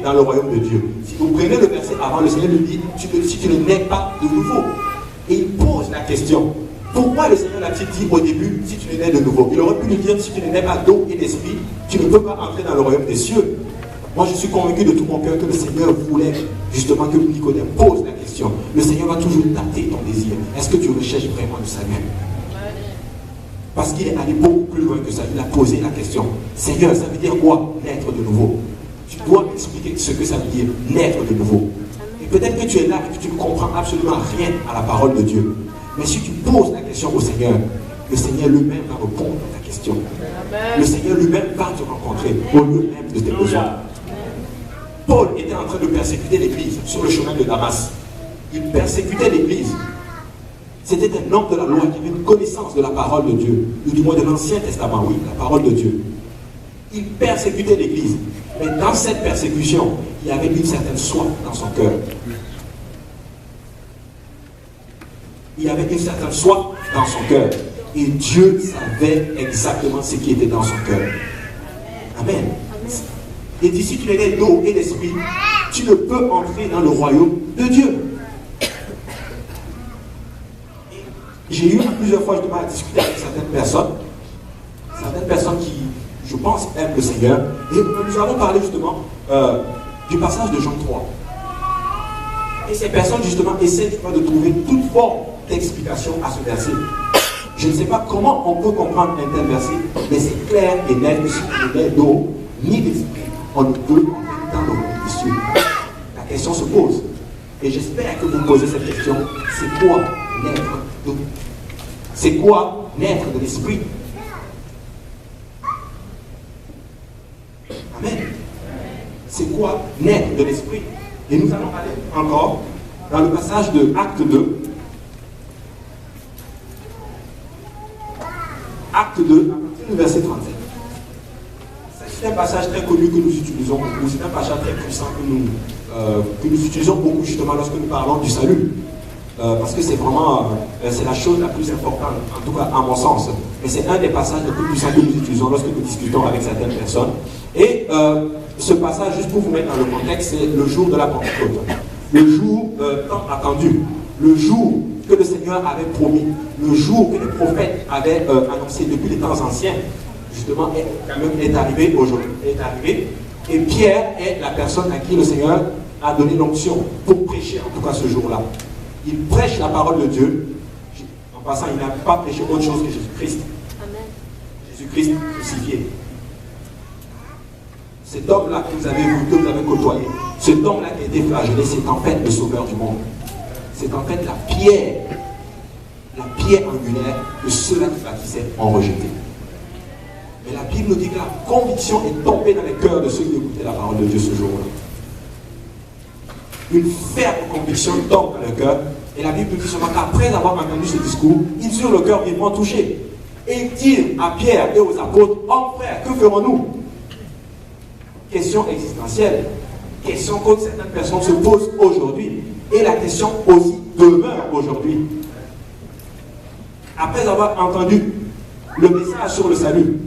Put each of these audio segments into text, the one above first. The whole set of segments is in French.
dans le royaume de Dieu. Si vous prenez le verset avant, le Seigneur lui dit, si tu ne nais pas de nouveau. Et il pose la question. Pourquoi le Seigneur l'a-t-il dit au début, si tu ne nais de nouveau? Il aurait pu lui dire, si tu ne nais pas d'eau et d'esprit, tu ne peux pas entrer dans le royaume des cieux. Moi, je suis convaincu de tout mon cœur que le Seigneur voulait justement que Nicodème pose la question. Le Seigneur va toujours tâter ton désir. Est-ce que tu recherches vraiment le salut? Parce qu'il est allé beaucoup plus loin que ça. Il a posé la question. Seigneur, ça veut dire quoi, naître de nouveau? Tu dois m'expliquer ce que ça veut dire, naître de nouveau. Et peut-être que tu es là et que tu ne comprends absolument rien à la parole de Dieu. Mais si tu poses la question au Seigneur, le Seigneur lui-même va répondre à ta question. Le Seigneur lui-même va te rencontrer au lieu même de tes besoins. Paul était en train de persécuter l'église sur le chemin de Damas. Il persécutait l'église. C'était un homme de la loi qui avait une connaissance de la parole de Dieu, ou du moins de l'Ancien Testament, oui, la parole de Dieu. Il persécutait l'église. Mais dans cette persécution, il y avait une certaine soif dans son cœur. Il y avait une certaine soif dans son cœur. Et Dieu savait exactement ce qui était dans son cœur. Amen. Et dit, si tu n'es né d'eau et d'esprit, tu ne peux entrer dans le royaume de Dieu. J'ai eu plusieurs fois justement à discuter avec certaines personnes qui, je pense, aiment le Seigneur. Et nous avons parlé justement du passage de Jean 3. Et ces personnes justement essaient de trouver toute forme d'explication à ce verset. Je ne sais pas comment on peut comprendre un tel verset, mais c'est clair et net que si tu n'es d'eau ni d'esprit, on ne peut entrer dans le royaume des cieux. La question se pose. Et j'espère que vous me posez cette question. C'est quoi naître d'eau? C'est quoi naître de l'esprit? Amen. C'est quoi naître de l'esprit? Et nous allons aller encore dans le passage de Acte 2. Acte 2, à partir du verset 37. C'est un passage très connu que nous utilisons beaucoup. C'est un passage très puissant que nous utilisons beaucoup justement lorsque nous parlons du salut. Parce que c'est vraiment c'est la chose la plus importante, en tout cas à mon sens. Mais c'est un des passages les plus puissants que nous utilisons lorsque nous discutons avec certaines personnes. Et ce passage, juste pour vous mettre dans le contexte, c'est le jour de la Pentecôte. Le jour tant attendu. Le jour que le Seigneur avait promis. Le jour que les prophètes avaient annoncé depuis les temps anciens. Justement, est arrivé aujourd'hui. Est arrivé. Et Pierre est la personne à qui le Seigneur a donné l'onction pour prêcher, en tout cas ce jour-là. Il prêche la parole de Dieu. En passant, il n'a pas prêché autre chose que Jésus-Christ. Jésus-Christ crucifié. Cet homme-là que vous avez vu, que vous avez côtoyé, cet homme-là qui a été flagellé, c'est en fait le sauveur du monde. C'est en fait la pierre angulaire que ceux-là qui baptisaient ont rejeté. Mais la Bible nous dit que la conviction est tombée dans les cœurs de ceux qui écoutaient la parole de Dieu ce jour-là. Une ferme conviction tombe dans le cœur. Et la Bible nous dit seulement qu'après avoir entendu ce discours, ils eurent le cœur vivement touché. Et ils dirent à Pierre et aux apôtres, « Oh frère, que ferons-nous » Question existentielle. Question que certaines personnes se posent aujourd'hui. Et la question aussi demeure aujourd'hui. Après avoir entendu le message sur le salut,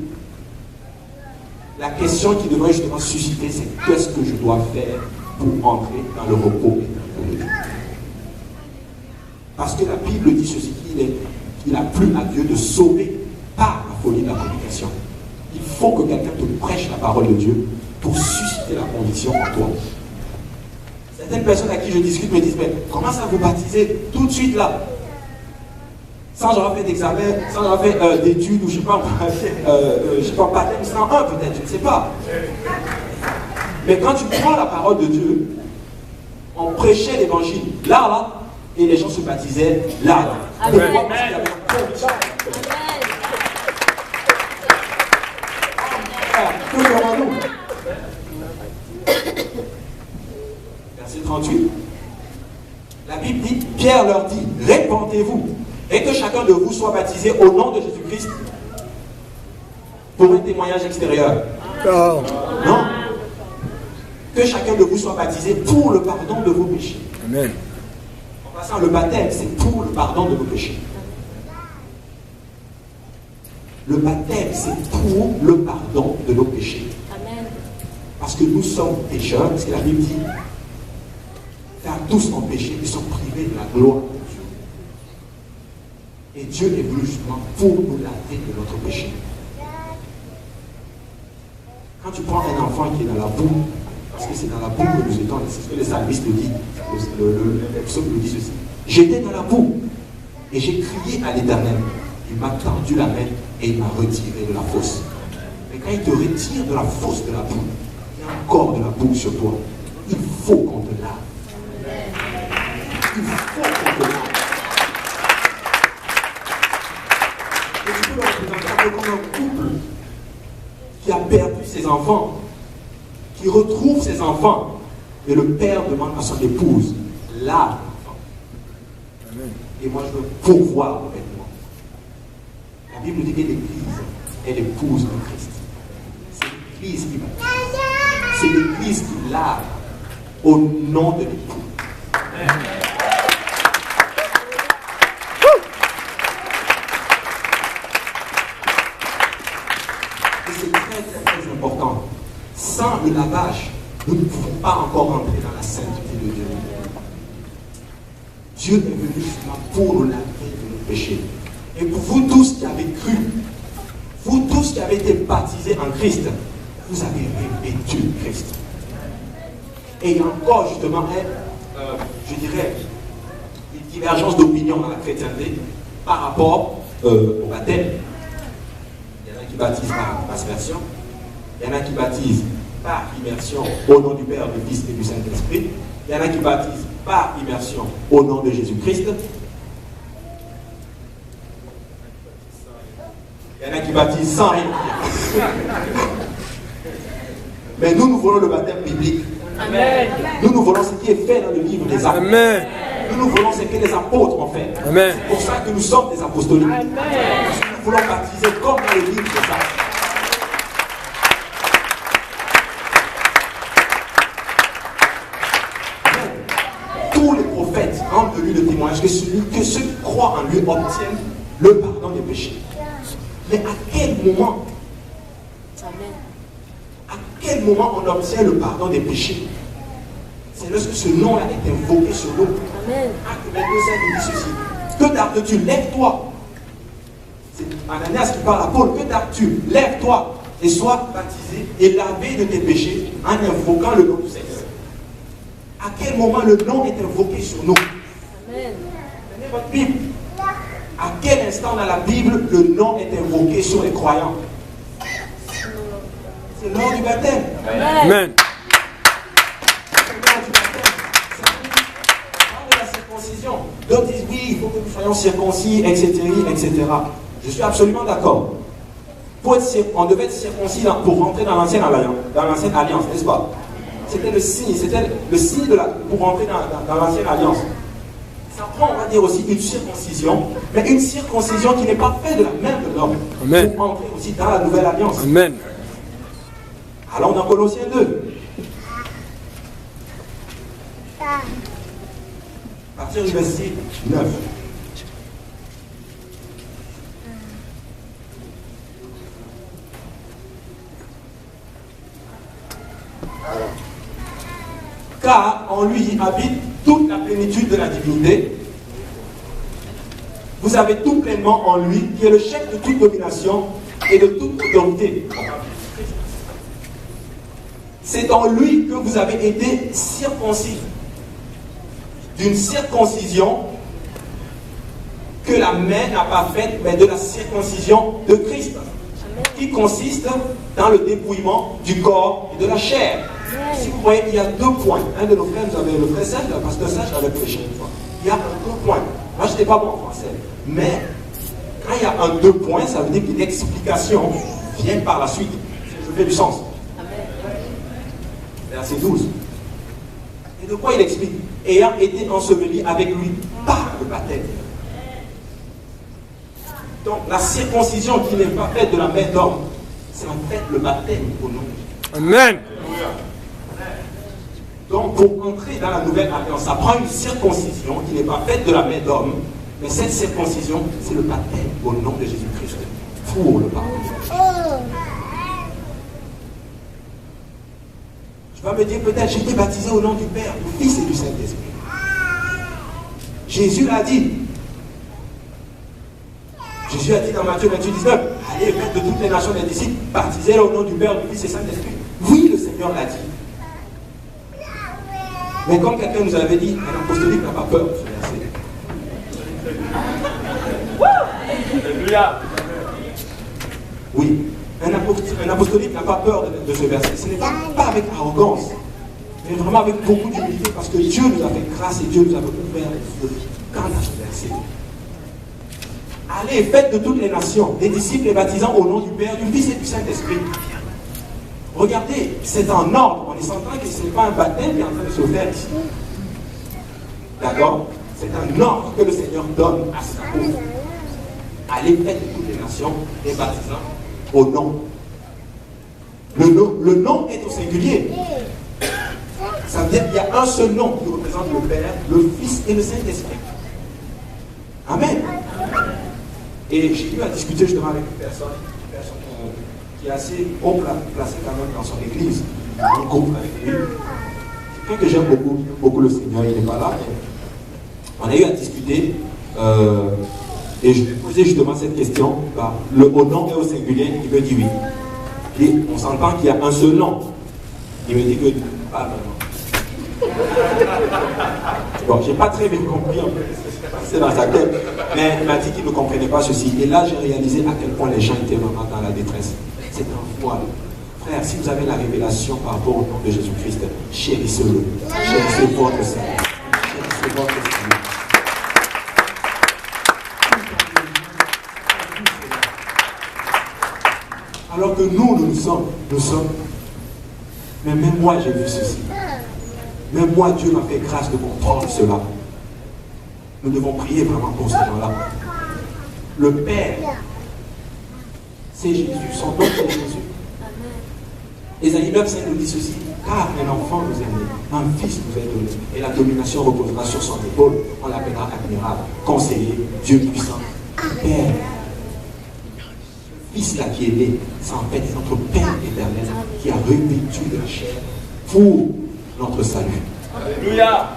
la question qui devrait justement susciter, c'est qu'est-ce que je dois faire pour entrer dans le repos éternel. Parce que la Bible dit ceci, qu'il a plu à Dieu de sauver par la folie de la prédication. Il faut que quelqu'un te prêche la parole de Dieu pour susciter la conviction en toi. Certaines personnes à qui je discute me disent, mais comment ça vous baptiser tout de suite là? Sans avoir fait d'examen, sans avoir fait d'études, ou je ne sais pas, baptême 101 peut-être, je ne sais pas. Mais quand tu prends la parole de Dieu, on prêchait l'évangile là, et les gens se baptisaient là. Pourquoi? Parce qu'il y avait une conviction. Que ferons-nous? Verset 38. La Bible dit, Pierre leur dit, répentez-vous, et que chacun de vous soit baptisé au nom de Jésus-Christ pour un témoignage extérieur. Non. Que chacun de vous soit baptisé pour le pardon de vos péchés. Amen. En passant, le baptême, c'est pour le pardon de vos péchés. Le baptême, c'est pour le pardon de nos péchés. Amen. Parce que nous sommes pécheurs, parce que la Bible dit, car tous ont péché, ils sont privés de la gloire de Dieu. Et Dieu est venu justement pour nous laver de notre péché. Quand tu prends un enfant qui est dans la boue, parce que c'est dans la boue que nous étions, c'est ce que le psalmiste dit, le psaume nous dit ceci. J'étais dans la boue et j'ai crié à l'Éternel. Il m'a tendu la main et il m'a retiré de la fosse. Mais quand il te retire de la fosse de la boue, il y a encore de la boue sur toi. Il faut qu'on te lave. Il faut qu'on te lave. Et tu peux le représenter comme un couple qui a perdu ses enfants, qui retrouve ses enfants, et le père demande à son épouse, lave l'enfant. Et moi je veux pourvoir avec moi. La Bible nous dit que l'Église est l'épouse de Christ. C'est l'Église qui va. C'est l'Église qui lave au nom de l'époux. Et c'est très très important. Sans le lavage, nous ne pouvons pas encore entrer dans la sainteté de Dieu. Dieu est venu justement pour nous laver de nos péchés. Et pour vous tous qui avez cru, vous tous qui avez été baptisés en Christ, vous avez revêtu Christ. Et il y a encore justement, je dirais, une divergence d'opinion dans la chrétienté par rapport au baptême. Il y en a qui baptisent par aspersion, il y en a qui baptisent par immersion au nom du Père, du Fils et du Saint-Esprit. Il y en a qui baptisent par immersion au nom de Jésus-Christ. Il y en a qui baptisent sans rien. Mais nous voulons le baptême biblique. Amen. Nous voulons ce qui est fait dans le livre des Actes. Amen. Nous voulons ce que les apôtres ont fait. Amen. C'est pour ça que nous sommes des apostoliques. Amen. Parce que nous voulons baptiser comme dans le livre des Actes. Tous les prophètes rendent de lui le témoignage que ceux qui croient en lui obtiennent le pardon des péchés. Mais à quel moment? À quel moment on obtient le pardon des péchés? C'est lorsque ce nom-là est invoqué sur nous. Acte 22 nous dit ceci. Que tardes-tu? Lève-toi. C'est Ananias qui parle à Paul. Que tardes-tu? Lève-toi et sois baptisé et lavé de tes péchés en invoquant le nom du Seigneur. À quel moment le nom est invoqué sur nous? Prenez votre Bible. À quel instant dans la Bible le nom est invoqué sur les croyants? C'est lors du baptême. Amen. C'est lors du baptême. C'est de la circoncision. D'autres disent oui, il faut que nous soyons circoncis, etc., etc. Je suis absolument d'accord. On devait être circoncis pour rentrer dans l'ancienne alliance, n'est-ce pas? C'était le signe pour rentrer dans l'ancienne alliance. Ça prend, on va dire aussi, une circoncision, mais une circoncision qui n'est pas faite de la main de l'homme. Pour entrer aussi dans la nouvelle alliance. Amen. Allons dans Colossiens 2. À partir du verset 9. Car en lui habite toute la plénitude de la divinité. Vous avez tout pleinement en lui, qui est le chef de toute domination et de toute autorité. C'est en lui que vous avez été circoncis. D'une circoncision que la main n'a pas faite, mais de la circoncision de Christ, qui consiste dans le dépouillement du corps et de la chair. Si vous voyez, il y a 2 points. Un de nos frères, vous avez le frère Serge, le pasteur Serge, j'avais prêché une fois. Il y a 2 points. Moi, je n'étais pas bon en français. Mais quand il y a un 2 points, ça veut dire qu'une explication vient par la suite. Ça fait du sens. Verset 12. Et de quoi il explique? Ayant été enseveli avec lui par le baptême. Donc, la circoncision qui n'est pas faite de la main d'homme, c'est en fait le baptême au nom de Jésus. Amen. Donc, pour entrer dans la nouvelle alliance, ça prend une circoncision qui n'est pas faite de la main d'homme, mais cette circoncision, c'est le baptême au nom de Jésus-Christ pour le pardon. vas me dire peut-être, j'ai été baptisé au nom du Père, du Fils et du Saint-Esprit. Jésus l'a dit. Jésus a dit dans Matthieu 28, 19, allez, faites de toutes les nations des disciples, baptisez-les au nom du Père, du Fils et du Saint-Esprit. Oui, le Seigneur l'a dit. Mais comme quelqu'un nous avait dit, un apostolique n'a pas peur de ce verset. Alléluia. Oui, un apostolique n'a pas peur de ce verset. Ce n'est pas avec arrogance, mais vraiment avec beaucoup d'humilité, parce que Dieu nous a fait grâce et Dieu nous a ouvert les yeux quant à ce verset. Allez, faites de toutes les nations des disciples et baptisant au nom du Père, du Fils et du Saint-Esprit. Regardez, c'est en ordre. On est s'entend que ce n'est pas un baptême qui est en train de se faire ici. D'accord? C'est un ordre que le Seigneur donne à sa pauvre. Allez, faites de toutes les nations et baptisant au nom. Le nom est au singulier. Ça veut dire qu'il y a un seul nom qui représente le Père, le Fils et le Saint-Esprit. Amen. Et j'ai eu à discuter justement avec une personne qui est assez haut placée quand même dans son église, dans un groupe avec lui. Quelqu'un que j'aime beaucoup le Seigneur, il n'est pas là, mais on a eu à discuter et je lui ai posé justement cette question. Au nom est au singulier, il me dit oui. Et on s'entend qu'il y a un seul nom. Il me dit que pas vraiment. Bon, j'ai pas très bien compris en fait ce qui s'est passé dans sa tête, mais il m'a dit qu'il ne comprenait pas ceci. Et là, j'ai réalisé à quel point les gens étaient vraiment dans la détresse. C'est un voile. Frère, si vous avez la révélation par rapport au nom de Jésus-Christ, chérissez-le. Chérissez votre Seigneur. Chérissez votre Seigneur. Alors que nous sommes. Mais même moi, j'ai vu ceci. Même moi, Dieu m'a fait grâce de comprendre cela. Nous devons prier vraiment pour ces gens-là. Le Père, c'est Jésus. Son nom, c'est Jésus. Ésaïe 9, nous dit ceci. Car un enfant nous est né, un fils nous est donné, et la domination reposera sur son épaule. On l'appellera admirable, conseiller, Dieu puissant, Père. Le Fils là qui est né, c'est en fait notre Père éternel qui a revêtu de la chair pour notre salut. Alléluia.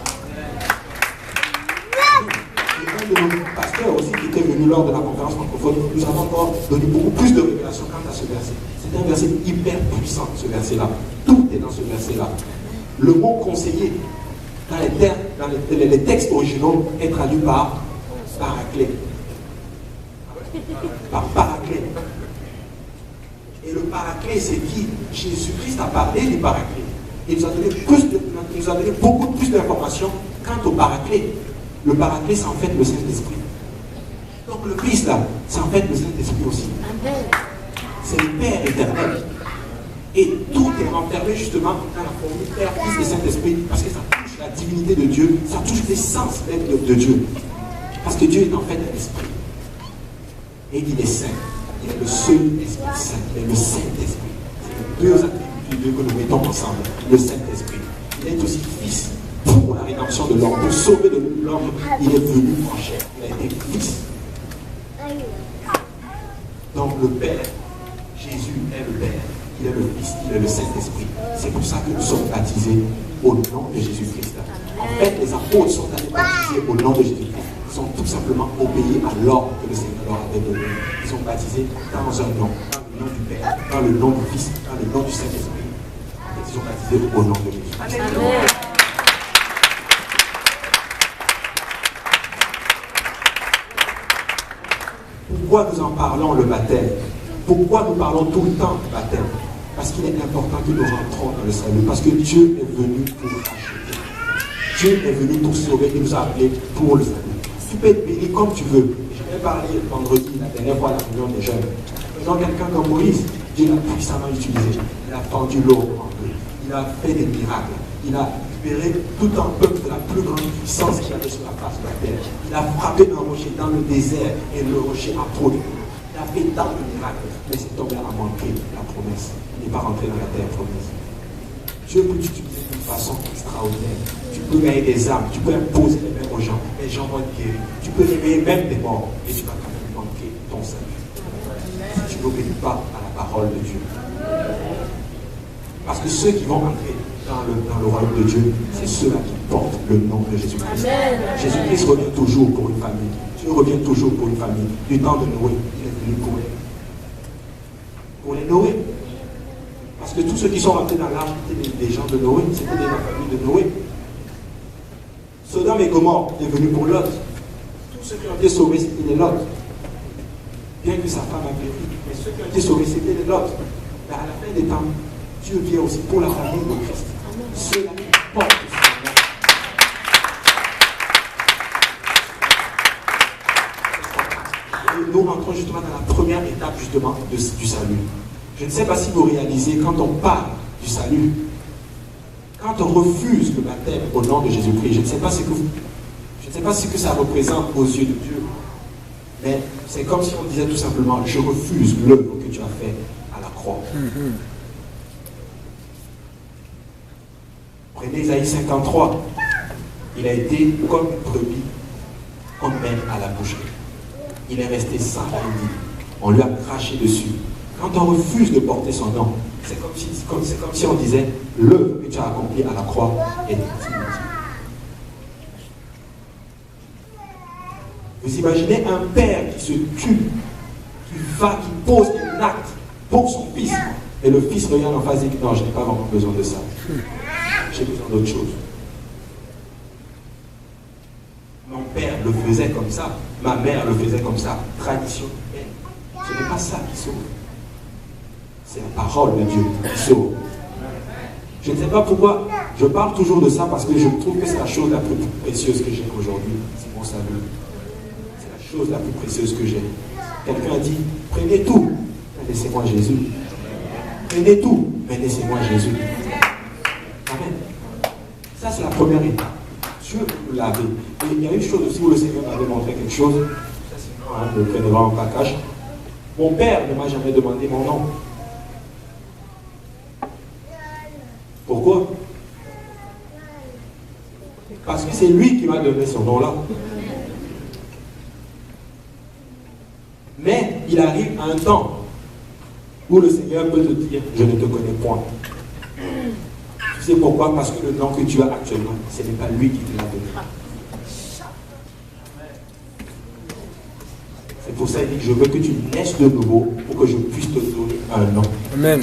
Et un de nos pasteurs aussi qui était venu lors de la conférence francophone, nous avons encore donné beaucoup plus de révélations quant à ce verset. C'est un verset hyper puissant, ce verset-là. Tout est dans ce verset-là. Le mot conseiller, dans les textes originaux, est traduit par paraclet. Par paraclet. Et le paraclet, c'est qui? Jésus-Christ a parlé du paraclet. Il nous a donné beaucoup plus d'informations quant au paraclet. Le paraclet, c'est en fait le Saint-Esprit. Donc le Christ, là, c'est en fait le Saint-Esprit aussi. C'est le Père éternel. Et tout est renfermé justement dans la formule Père, Fils et Saint-Esprit, parce que ça touche la divinité de Dieu, ça touche l'essence même de Dieu. Parce que Dieu est en fait un esprit. Et il est saint. Il est le seul Esprit Saint. Il est le Saint-Esprit. C'est les deux attributs que nous mettons ensemble. Le Saint-Esprit. Il est aussi Fils pour la rédemption de l'homme. Pour sauver de l'homme, il est venu en chair. Il a été Fils. Donc le Père, Jésus est le Père. Il est le Fils, il est le Saint-Esprit. C'est pour ça que nous sommes baptisés au nom de Jésus-Christ. En fait, les apôtres sont allés baptiser au nom de Jésus-Christ. Ils sont tout simplement obéis à l'ordre que le Seigneur leur avait donné. Ils sont baptisés dans un nom, dans le nom du Père, dans le nom du Fils, dans le nom du Saint-Esprit. Ils sont baptisés au nom de Jésus-Christ. Pourquoi nous en parlons le baptême? Pourquoi nous parlons tout le temps du baptême? Parce qu'il est important que nous rentrons dans le salut. Parce que Dieu est venu pour racheter. Dieu est venu pour sauver. Il nous a appelés pour le salut. Tu peux être béni comme tu veux. Je vais parler vendredi, la dernière fois, à la réunion des jeunes. Faisant quelqu'un comme Moïse, Dieu l'a puissamment utilisé. Il a fendu l'eau en deux. Il a fait des miracles. Il a libéré tout un peuple de la plus grande puissance qu'il avait sur la face de la terre. Il a frappé un rocher dans le désert et le rocher a produit. Il a fait tant de miracles, mais cet homme a manqué la promesse. Il n'est pas rentré dans la terre promise. Dieu peut t'utiliser d'une façon extraordinaire. Tu peux gagner des âmes, tu peux imposer les mains aux gens vont être guéris. Tu peux réveiller même des morts, et tu vas quand même manquer ton salut. Si tu n'obéis pas à la parole de Dieu. Parce que ceux qui vont entrer dans le royaume de Dieu, c'est ceux-là qui portent le nom de Jésus-Christ. Jésus-Christ revient toujours pour une famille. Dieu revient toujours pour une famille. Du temps de Noé, il est venu pour les Noé. Parce que tous ceux qui sont rentrés dans l'arche étaient des gens de Noé, c'était de la famille de Noé. Sodome et Gomorrhe est venu pour Lot. Tous ceux qui ont été sauvés, c'était les Lot. Bien que sa femme a péri, mais ceux qui ont été sauvés, c'était les Lot. Mais à la fin des temps, Dieu vient aussi pour la famille de Christ. Ceux-là qui portent son nom. Et nous rentrons justement dans la première étape justement du salut. Je ne sais pas si vous réalisez, quand on parle du salut, quand on refuse le baptême au nom de Jésus-Christ, je ne sais pas ce que ça représente aux yeux de Dieu, mais c'est comme si on disait tout simplement, je refuse l'œuvre que tu as fait à la croix. Prenez Isaïe 53, il a été comme une brebis qu'on mène à la boucherie. Il est resté sans famille, on lui a craché dessus. Quand on refuse de porter son nom, c'est comme si on disait, l'œuvre que tu as accomplie à la croix est inutile. Vous imaginez un père qui se tue, qui pose un acte pour son fils, et le fils regarde en face et dit, non, je n'ai pas vraiment besoin de ça. J'ai besoin d'autre chose. Mon père le faisait comme ça, ma mère le faisait comme ça, tradition. Ce n'est pas ça qui sauve. C'est la parole de Dieu qui sauve. Je ne sais pas pourquoi je parle toujours de ça, parce que je trouve que c'est la chose la plus précieuse que j'ai aujourd'hui. C'est mon salut. C'est la chose la plus précieuse que j'ai. Quelqu'un a dit, prenez tout, mais laissez-moi Jésus. Prenez tout, mais laissez-moi Jésus. Amen. Ça, c'est la première étape. Dieu vous l'avez. Et il y a une chose aussi où le Seigneur m'avait montré quelque chose. Ça, c'est moi, ne le prenez vraiment pas cache. Mon père ne m'a jamais demandé mon nom. Pourquoi? Parce que c'est lui qui m'a donné son nom-là. Mais il arrive à un temps où le Seigneur peut te dire, je ne te connais point. Tu sais pourquoi? Parce que le nom que tu as actuellement, ce n'est pas lui qui te l'a donné. C'est pour ça qu'il dit, je veux que tu naisses de nouveau pour que je puisse te donner un nom. Amen.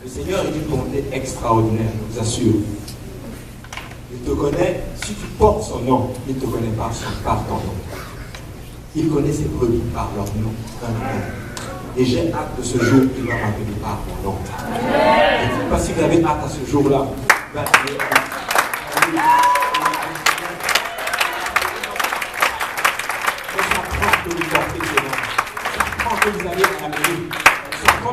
Le Seigneur est d'une bonté extraordinaire, je vous assure. Il te connaît, si tu portes son nom, il ne te connaît pas par ton nom. Il connaît ses brebis par leur nom. Et j'ai hâte de ce jour où il va m'appeler par mon nom. Je ne sais pas si vous avez hâte à ce jour-là. Vous allez à la mairie.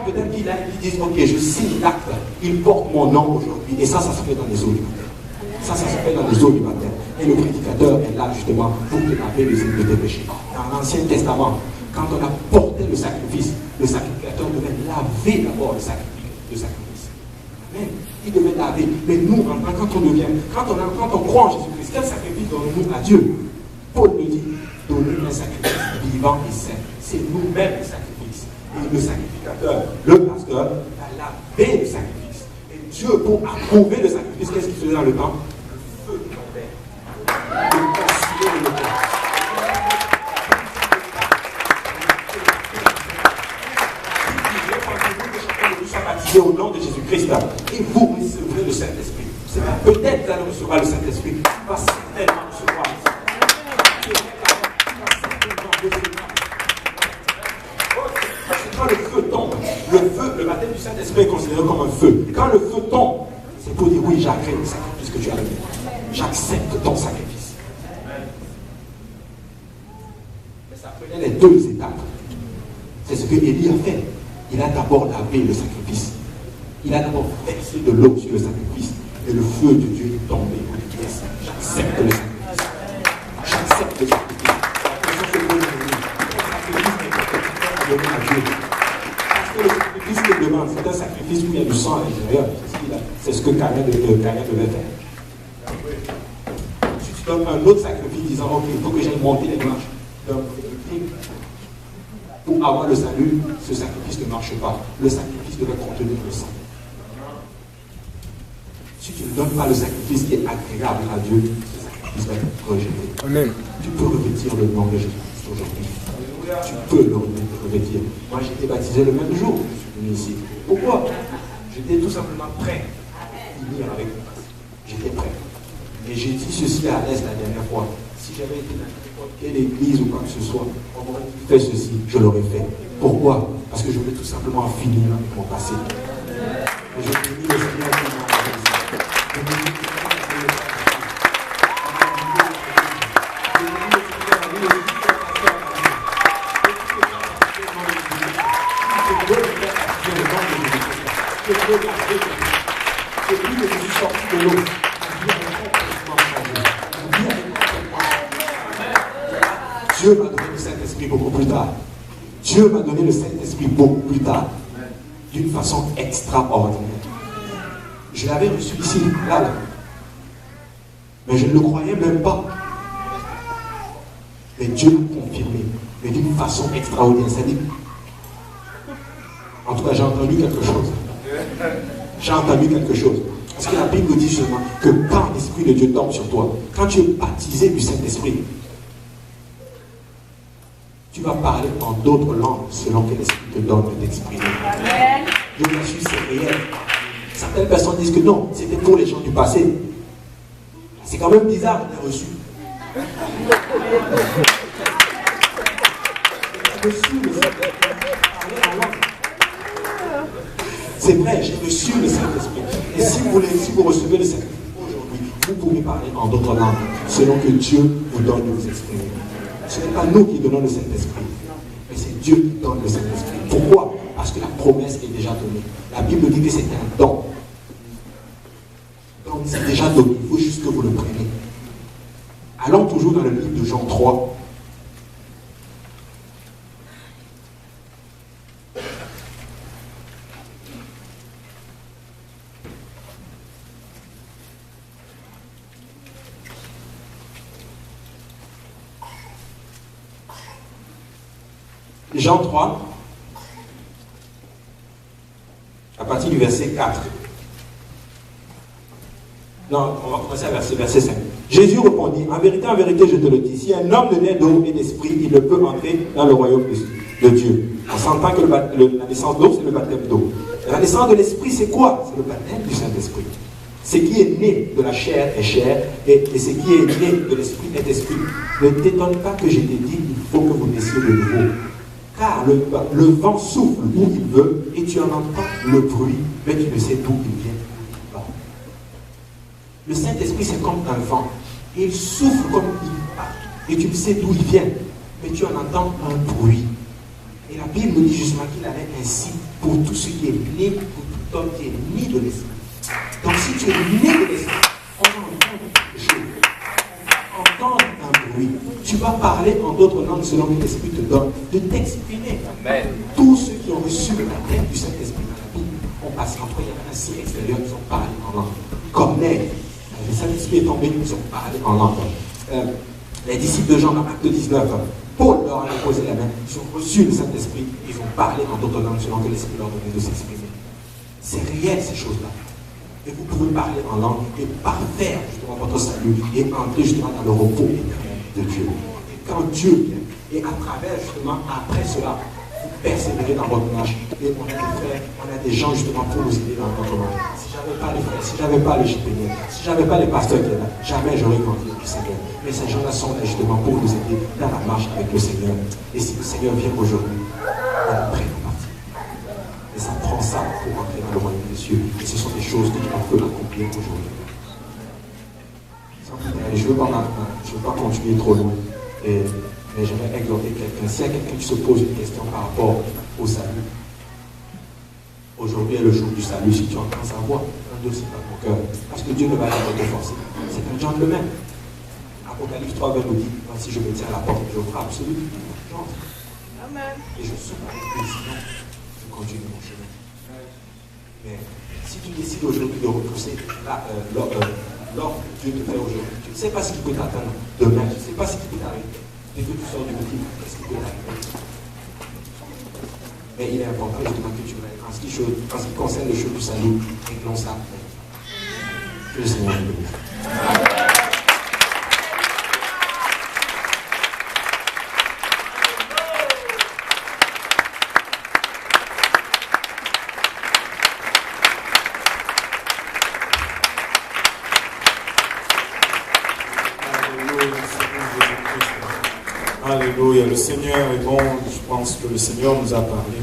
Peut-être qu'ils disent, ok, je signe l'acte, il porte mon nom aujourd'hui. Et ça se fait dans les eaux du matin. Ça se fait dans les eaux du matin. Et le prédicateur est là justement pour te laver les îles de tes péchés. Dans l'Ancien Testament, quand on a porté le sacrificateur devait laver d'abord le sacrifice. Amen. Il devait laver. Mais nous, quand on croit en Jésus-Christ, quel sacrifice donnons-nous à Dieu? Paul nous dit, donnez un sacrifice vivant et saint. C'est nous-mêmes le sacrifice. Et le sacrificateur, le pasteur, va laver le sacrifice. Et Dieu, pour approuver le sacrifice, qu'est-ce qu'il faisait dans le temps? Le feu tombait. Il consumait le temps. Vous soyez baptisés au nom de Jésus-Christ et vous recevrez le Saint-Esprit. Peut-être vous allez recevoir le Saint-Esprit. Pas certainement recevoir. Quand le feu tombe, le baptême du Saint-Esprit est considéré comme un feu. Quand le feu tombe, c'est pour dire oui, j'agrée le sacrifice que tu as donné. J'accepte ton sacrifice. Mais ça prenait les deux étapes. C'est ce que Élie a fait. Il a d'abord lavé le sacrifice. Il a d'abord versé de l'eau sur le sacrifice. Et le feu de Dieu est tombé. Il dit, yes, j'accepte le sacrifice. J'accepte le sacrifice. Donner à Dieu. Parce que le sacrifice qu'il demande, c'est un sacrifice où il y a du sang à l'intérieur. C'est c'est ce que Caïn devait faire. Si tu donnes un autre sacrifice disant, ok, il faut que j'aille monter les marches d'un crime, pour avoir le salut, ce sacrifice ne marche pas. Le sacrifice devait contenir le sang. Si tu ne donnes pas le sacrifice qui est agréable à Dieu, ce sacrifice va être rejeté. Amen. Tu peux revêtir le nom de Jésus-Christ aujourd'hui. Tu peux le revêtir. Moi, j'ai été baptisé le même jour que je suis venu ici. Pourquoi? J'étais tout simplement prêt à finir avec mon passé. J'étais prêt. Et j'ai dit ceci à l'aise la dernière fois. Si j'avais été dans n'importe quelle église ou quoi que ce soit, on m'aurait fait ceci, je l'aurais fait. Pourquoi? Parce que je voulais tout simplement finir avec mon passé. Et je bénis le Seigneur qui m'a réalisé. Je bénis le Seigneur qui m'a c'est lui que je suis sorti de l'eau. Dieu m'a donné le Saint-Esprit beaucoup plus tard. Dieu m'a donné le Saint-Esprit beaucoup plus tard. D'une façon extraordinaire. Je l'avais reçu ici, là. Mais je ne le croyais même pas. Mais Dieu l'a confirmé. Mais d'une façon extraordinaire. C'est-à-dire, en tout cas, j'ai entendu quelque chose. J'ai entendu quelque chose. Parce que la Bible dit justement que quand l'Esprit de Dieu tombe sur toi, quand tu es baptisé du Saint-Esprit, tu vas parler en d'autres langues selon que l'Esprit te donne de t'exprimer. Je vous assure, c'est réel. Certaines personnes disent que non, c'était pour les gens du passé. C'est quand même bizarre de reçu. C'est vrai, j'ai reçu le Saint-Esprit. Et si vous recevez le Saint-Esprit aujourd'hui, vous pouvez parler en d'autres langues, selon que Dieu vous donne de vous exprimer. Ce n'est pas nous qui donnons le Saint-Esprit, mais c'est Dieu qui donne le Saint-Esprit. Pourquoi? Parce que la promesse est déjà donnée. La Bible dit que c'est un don. Donc c'est déjà donné, il faut juste que vous le preniez. Allons toujours dans le livre de Jean 3. Jean 3, à partir du verset 4. Non, on va commencer à verset 5. Jésus répondit, en vérité, je te le dis, si un homme ne naît d'eau et d'esprit, il ne peut entrer dans le royaume de Dieu. On s'entend que la naissance d'eau, c'est le baptême d'eau. La naissance de l'esprit, c'est quoi? C'est le baptême du Saint-Esprit. Ce qui est né de la chair est chair, et ce qui est né de l'esprit est esprit. Ne t'étonne pas que je t'ai dit, il faut que vous naissiez de nouveau. Car le vent souffle où il veut, et tu en entends le bruit, mais tu ne sais d'où il vient. Le Saint-Esprit, c'est comme un vent. Et il souffle comme il part. Et tu ne sais d'où il vient, mais tu en entends un bruit. Et la Bible nous dit justement qu'il en est ainsi pour tout ce qui est né, pour tout homme qui est né de l'Esprit. Donc si tu es né de l'Esprit, on entend quelque chose. On entend un bruit. Tu vas parler en d'autres langues selon que l'Esprit te donne de t'exprimer. Amen. Tous ceux qui ont reçu le baptême du Saint-Esprit dans la Bible ont passé entre il y a un signe extérieur, ils ont parlé en langue. Corneille, le Saint-Esprit est tombé, ils ont parlé en langue. Les disciples de Jean dans Acte 19, Paul leur a posé la main, ils ont reçu le Saint-Esprit, ils ont parlé en d'autres langues selon que l'Esprit leur donnait de s'exprimer. C'est réel ces choses-là. Et vous pouvez parler en langue et parfaire justement votre salut et entrer justement dans le repos éternel de Dieu. Et quand Dieu vient, et à travers justement, après cela, vous persévérez dans votre marche. Et on a des frères, on a des gens justement pour nous aider dans notre marche. Si je n'avais pas les frères, si je n'avais pas les JPN, si je n'avais pas les pasteurs qui sont là, jamais j'aurais grandi avec le Seigneur. Mais ces gens-là sont là justement pour nous aider dans la marche avec le Seigneur. Et si le Seigneur vient aujourd'hui, on est prêt à partir. Et ça prend ça pour entrer dans le royaume des cieux. Et ce sont des choses que on peut accomplir aujourd'hui. Je ne veux pas continuer trop loin. Mais j'aimerais exhorter quelqu'un. S'il y a quelqu'un qui se pose une question par rapport au salut, aujourd'hui est le jour du salut. Si tu entends sa voix, ne dossier pas ton cœur. Parce que Dieu ne va jamais te forcer. C'est un gentleman. Apocalypse 3 nous dit, si je me tiens à la porte, je frappe celui qui j'entre. Amen. Et je souffle avec lui, sinon je continue mon chemin. Mais si tu décides aujourd'hui de repousser l'offre que Dieu te fait aujourd'hui, tu ne sais pas ce qui peut t'attendre demain, tu ne sais pas ce qui peut t'arriver. Dès que tu sors du petit, qu'est-ce qui peut t'arriver? Mais il est important justement que tu m'aides. En ce qui concerne les choses du salut, réglons ça. Que le Seigneur nous bénisse. Alléluia, le Seigneur est bon. Je pense que le Seigneur nous a parlé.